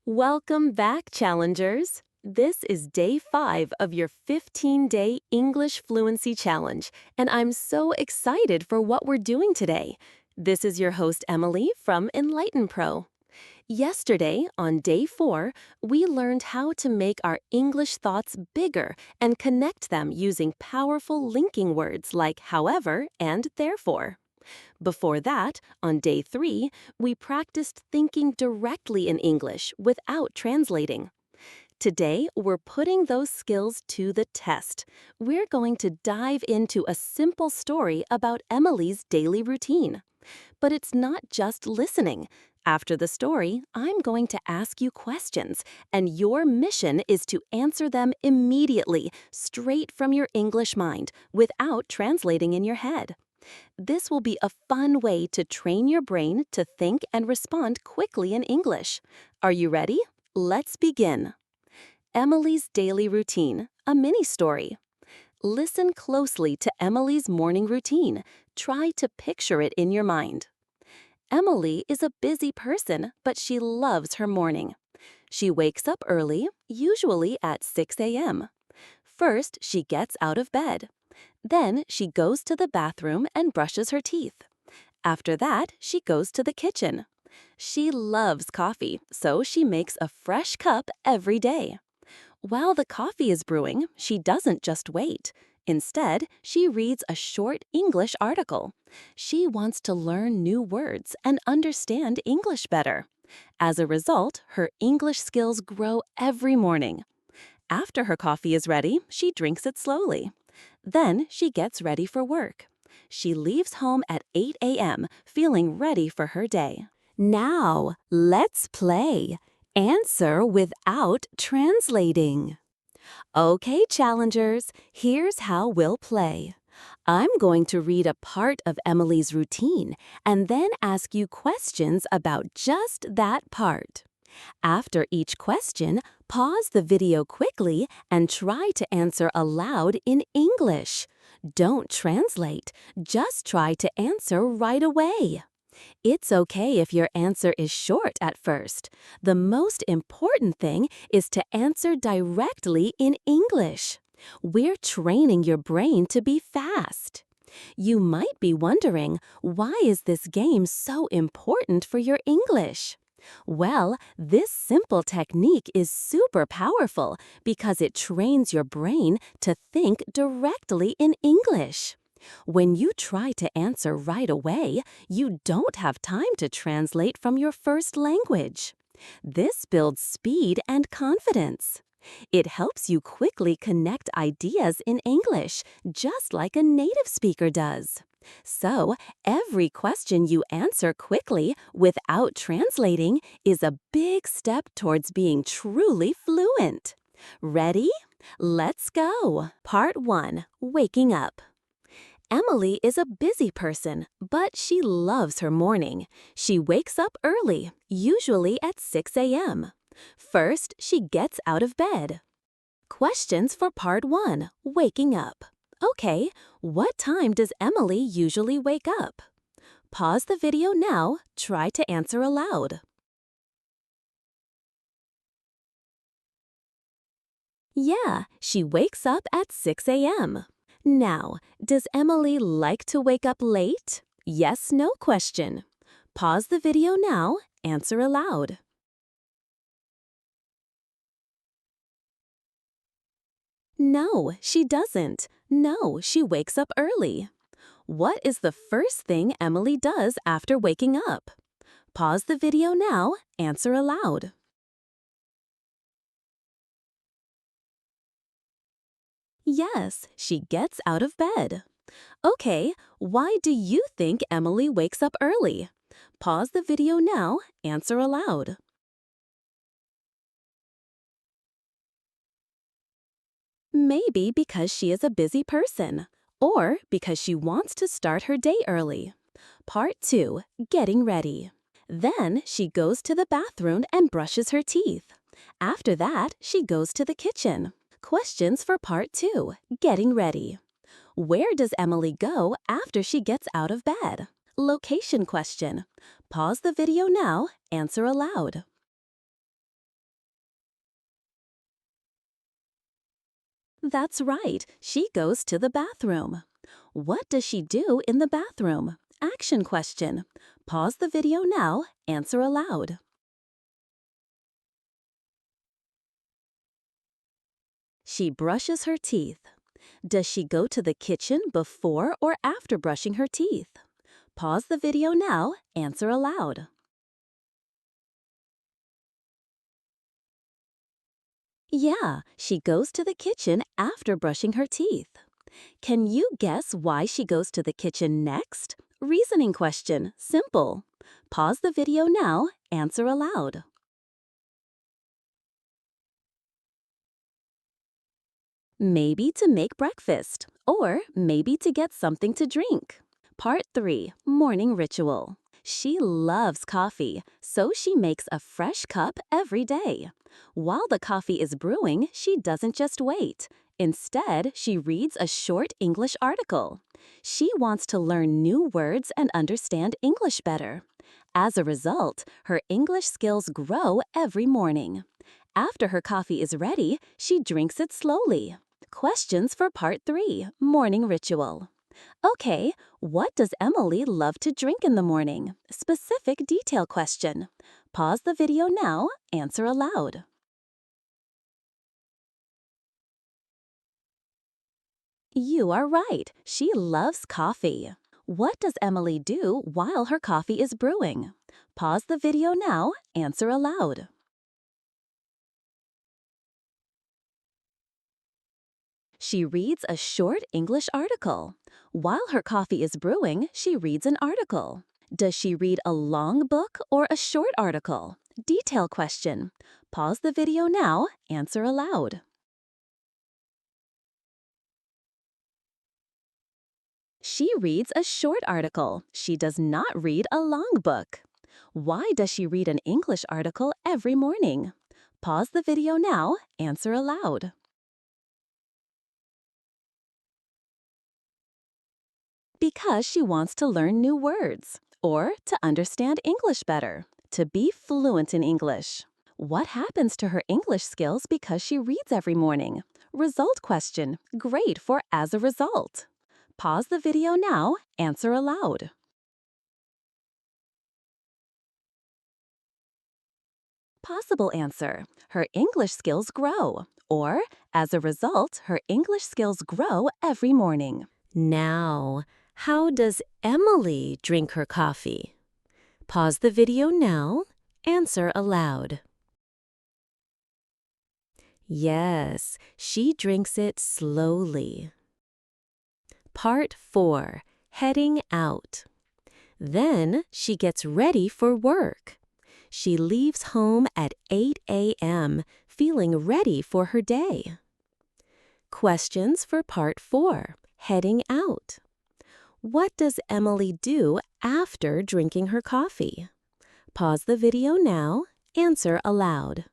Welcome back, challengers! This is day 5 of your 15-day English Fluency Challenge, and I'm so excited for what we're doing today. This is your host, Emily, from EnglightenPro. Yesterday, on day 4, we learned how to make our English thoughts bigger and connect them using powerful linking words like however and therefore. Before that, on day 3, we practiced thinking directly in English without translating. Today, we're putting those skills to the test. We're going to dive into a simple story about Emily's daily routine. But it's not just listening. After the story, I'm going to ask you questions, and your mission is to answer them immediately, straight from your English mind, without translating in your head. This will be a fun way to train your brain to think and respond quickly in English. Are you ready? Let's begin. Emily's daily routine, a mini story. Listen closely to Emily's morning routine. Try to picture it in your mind. Emily is a busy person, but she loves her morning. She wakes up early, usually at 6 a.m. First, she gets out of bed. Then she goes to the bathroom and brushes her teeth. After that, she goes to the kitchen. She loves coffee, so she makes a fresh cup every day. While the coffee is brewing, she doesn't just wait. Instead, she reads a short English article. She wants to learn new words and understand English better. As a result, her English skills grow every morning. After her coffee is ready, she drinks it slowly. Then she gets ready for work. She leaves home at 8 a.m., feeling ready for her day. Now, let's play. Answer without translating. Okay, challengers, here's how we'll play. I'm going to read a part of Emily's routine and then ask you questions about just that part. After each question, pause the video quickly and try to answer aloud in English. Don't translate, just try to answer right away. It's okay if your answer is short at first. The most important thing is to answer directly in English. We're training your brain to be fast. You might be wondering, why is this game so important for your English? Well, this simple technique is super powerful because it trains your brain to think directly in English. When you try to answer right away, you don't have time to translate from your first language. This builds speed and confidence. It helps you quickly connect ideas in English, just like a native speaker does. So, every question you answer quickly without translating is a big step towards being truly fluent. Ready? Let's go! Part 1. Waking up. Emily is a busy person, but she loves her morning. She wakes up early, usually at 6 a.m. First, she gets out of bed. Questions for Part 1. Waking up. Okay, what time does Emily usually wake up? Pause the video now. Try to answer aloud. Yeah, she wakes up at 6 a.m. Now, does Emily like to wake up late? Yes, no question. Pause the video now. Answer aloud. No, she doesn't. No, she wakes up early. What is the first thing Emily does after waking up? Pause the video now. Answer aloud. Yes, she gets out of bed. Okay, why do you think Emily wakes up early? Pause the video now. Answer aloud. Maybe because she is a busy person, or because she wants to start her day early. Part 2. Getting ready. Then she goes to the bathroom and brushes her teeth. After that, she goes to the kitchen. Questions for Part 2. Getting ready. Where does Emily go after she gets out of bed? Location question. Pause the video now. Answer aloud. That's right, she goes to the bathroom. What does she do in the bathroom? Action question. Pause the video now, answer aloud. She brushes her teeth. Does she go to the kitchen before or after brushing her teeth? Pause the video now, answer aloud. Yeah, she goes to the kitchen after brushing her teeth. Can you guess why she goes to the kitchen next? Reasoning question, simple. Pause the video now, answer aloud. Maybe to make breakfast, or maybe to get something to drink. Part 3, Morning Ritual. She loves coffee, so she makes a fresh cup every day. While the coffee is brewing, she doesn't just wait. Instead, she reads a short English article. She wants to learn new words and understand English better. As a result, her English skills grow every morning. After her coffee is ready, she drinks it slowly. Questions for Part 3, Morning Ritual. Okay, what does Emily love to drink in the morning? Specific detail question. Pause the video now, answer aloud. You are right, she loves coffee. What does Emily do while her coffee is brewing? Pause the video now, answer aloud. She reads a short English article. While her coffee is brewing, she reads an article. Does she read a long book or a short article? Detail question. Pause the video now, answer aloud. She reads a short article. She does not read a long book. Why does she read an English article every morning? Pause the video now, answer aloud. Because she wants to learn new words, or to understand English better, to be fluent in English. What happens to her English skills because she reads every morning? Result question, great for as a result. Pause the video now, answer aloud. Possible answer, her English skills grow, or as a result, her English skills grow every morning. Now, how does Emily drink her coffee? Pause the video now, answer aloud. Yes, she drinks it slowly. Part 4, Heading Out. Then she gets ready for work. She leaves home at 8 a.m., feeling ready for her day. Questions for Part 4, Heading Out. What does Emily do after drinking her coffee? Pause the video now, answer aloud.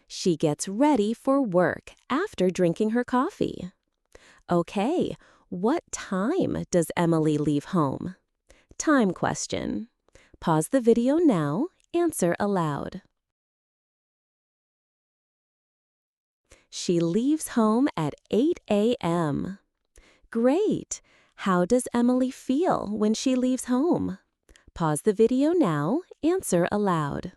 She gets ready for work after drinking her coffee. Okay, what time does Emily leave home? Time question. Pause the video now, answer aloud. She leaves home at 8 a.m. Great! How does Emily feel when she leaves home? Pause the video now, answer aloud.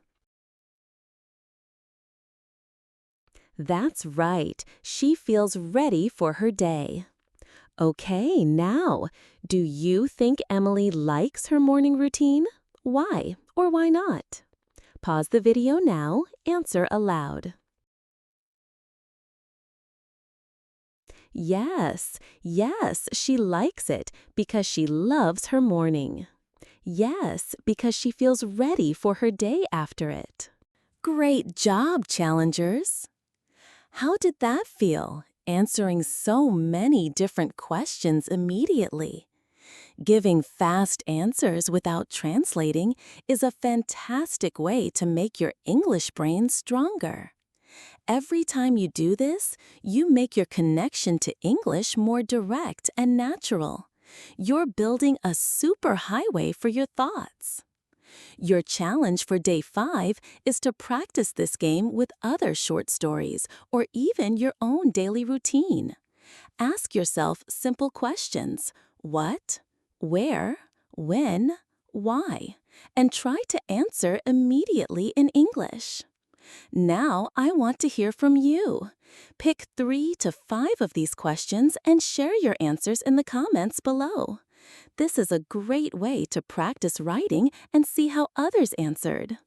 That's right, she feels ready for her day. Okay, now, do you think Emily likes her morning routine? Why or why not? Pause the video now, answer aloud. Yes, she likes it because she loves her morning. Yes, because she feels ready for her day after it. Great job, challengers! How did that feel, answering so many different questions immediately? Giving fast answers without translating is a fantastic way to make your English brain stronger. Every time you do this, you make your connection to English more direct and natural. You're building a superhighway for your thoughts. Your challenge for day 5 is to practice this game with other short stories or even your own daily routine. Ask yourself simple questions: what, where, when, why, and try to answer immediately in English. Now I want to hear from you. Pick 3 to 5 of these questions and share your answers in the comments below. This is a great way to practice writing and see how others answered.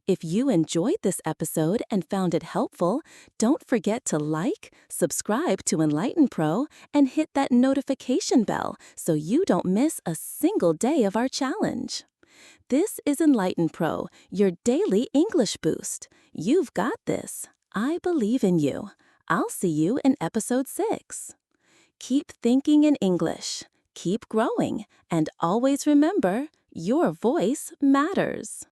If you enjoyed this episode and found it helpful, don't forget to like, subscribe to EnlightenPro, and hit that notification bell so you don't miss a single day of our challenge. This is EnlightenPro, your daily English boost. You've got this. I believe in you. I'll see you in episode 6. Keep thinking in English, keep growing, and always remember, your voice matters.